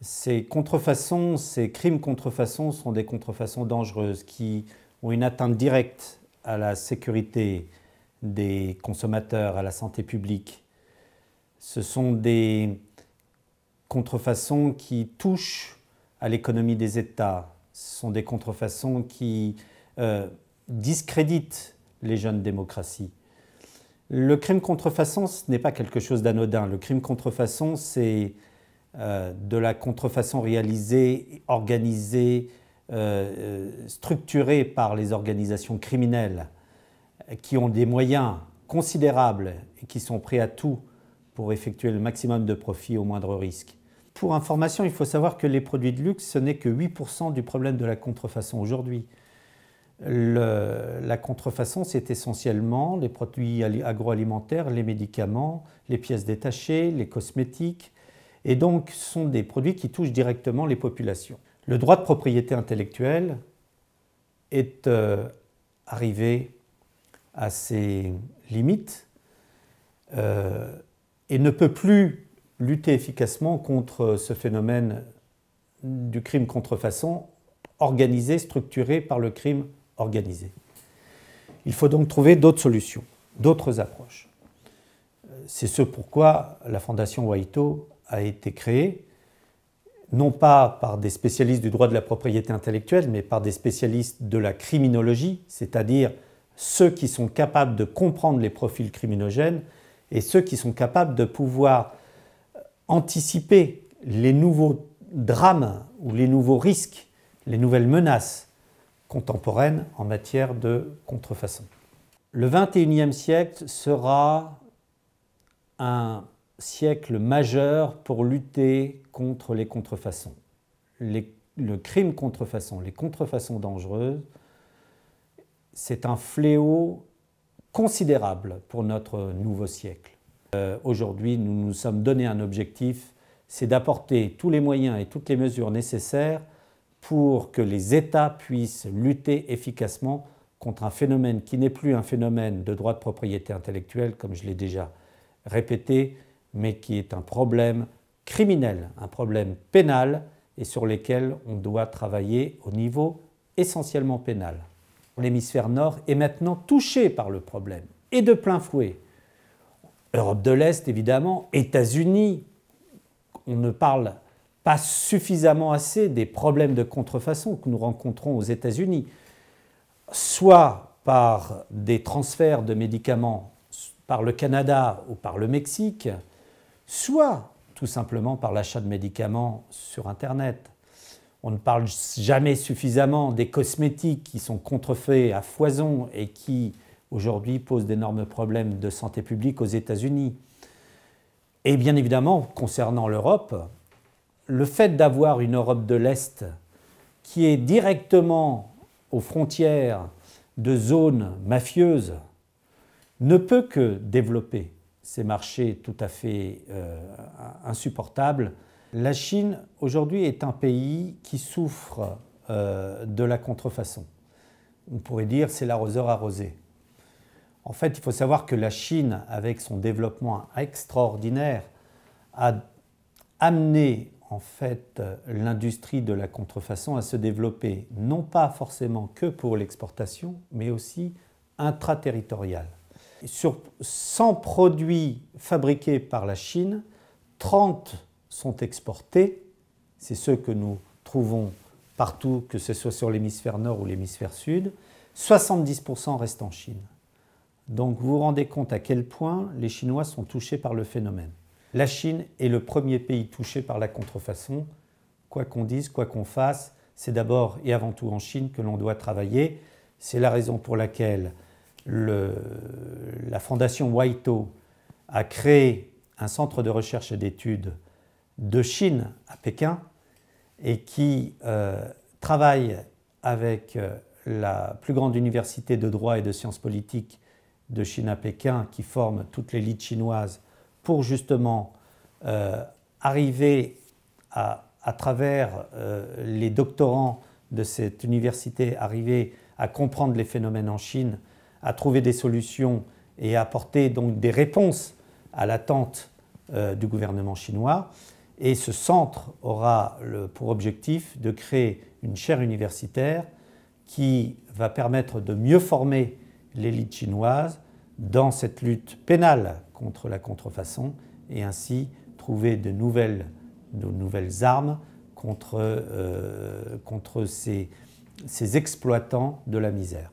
Ces contrefaçons, ces crimes contrefaçons sont des contrefaçons dangereuses qui ont une atteinte directe à la sécurité des consommateurs, à la santé publique. Ce sont des contrefaçons qui touchent à l'économie des États. Ce sont des contrefaçons qui discréditent les jeunes démocraties. Le crime contrefaçon, ce n'est pas quelque chose d'anodin. Le crime contrefaçon, c'est de la contrefaçon réalisée, organisée, structurée par les organisations criminelles qui ont des moyens considérables et qui sont prêts à tout pour effectuer le maximum de profit au moindre risque. Pour information, il faut savoir que les produits de luxe, ce n'est que 8% du problème de la contrefaçon aujourd'hui. La contrefaçon, c'est essentiellement les produits agroalimentaires, les médicaments, les pièces détachées, les cosmétiques, et donc ce sont des produits qui touchent directement les populations. Le droit de propriété intellectuelle est arrivé à ses limites et ne peut plus lutter efficacement contre ce phénomène du crime contrefaçon organisé, structuré par le crime organisé. Il faut donc trouver d'autres solutions, d'autres approches. C'est ce pourquoi la Fondation WITO a été créée, non pas par des spécialistes du droit de la propriété intellectuelle, mais par des spécialistes de la criminologie, c'est-à-dire ceux qui sont capables de comprendre les profils criminogènes et ceux qui sont capables de pouvoir anticiper les nouveaux drames ou les nouveaux risques, les nouvelles menaces contemporaines en matière de contrefaçon. Le XXIe siècle sera un siècle majeur pour lutter contre les contrefaçons. Le crime contrefaçon, les contrefaçons dangereuses, c'est un fléau considérable pour notre nouveau siècle. Aujourd'hui, nous nous sommes donné un objectif, c'est d'apporter tous les moyens et toutes les mesures nécessaires pour que les États puissent lutter efficacement contre un phénomène qui n'est plus un phénomène de droit de propriété intellectuelle, comme je l'ai déjà répété, mais qui est un problème criminel, un problème pénal et sur lequel on doit travailler au niveau essentiellement pénal. L'hémisphère nord est maintenant touché par le problème et de plein fouet. Europe de l'Est, évidemment, États-Unis, on ne parle pas suffisamment assez des problèmes de contrefaçon que nous rencontrons aux États-Unis, soit par des transferts de médicaments par le Canada ou par le Mexique, soit tout simplement par l'achat de médicaments sur Internet. On ne parle jamais suffisamment des cosmétiques qui sont contrefaits à foison et qui, aujourd'hui, posent d'énormes problèmes de santé publique aux États-Unis. Et bien évidemment, concernant l'Europe, le fait d'avoir une Europe de l'Est qui est directement aux frontières de zones mafieuses ne peut que développer ces marchés tout à fait insupportables. La Chine, aujourd'hui, est un pays qui souffre de la contrefaçon. On pourrait dire c'est l'arroseur arrosé. En fait, il faut savoir que la Chine, avec son développement extraordinaire, a amené en fait l'industrie de la contrefaçon à se développer, non pas forcément que pour l'exportation, mais aussi intraterritoriale. Sur 100 produits fabriqués par la Chine, 30 sont exportés, c'est ceux que nous trouvons partout, que ce soit sur l'hémisphère nord ou l'hémisphère sud, 70% restent en Chine. Donc vous vous rendez compte à quel point les Chinois sont touchés par le phénomène. La Chine est le premier pays touché par la contrefaçon. Quoi qu'on dise, quoi qu'on fasse, c'est d'abord et avant tout en Chine que l'on doit travailler. C'est la raison pour laquelle la Fondation WITO a créé un centre de recherche et d'études de Chine à Pékin et qui travaille avec la plus grande université de droit et de sciences politiques de Chine à Pékin qui forme toute l'élite chinoise pour justement arriver à travers les doctorants de cette université, arriver à comprendre les phénomènes en Chine, à trouver des solutions et à apporter donc des réponses à l'attente du gouvernement chinois. Et ce centre aura pour objectif de créer une chaire universitaire qui va permettre de mieux former l'élite chinoise dans cette lutte pénale contre la contrefaçon et ainsi trouver de nouvelles armes contre ces exploitants de la misère.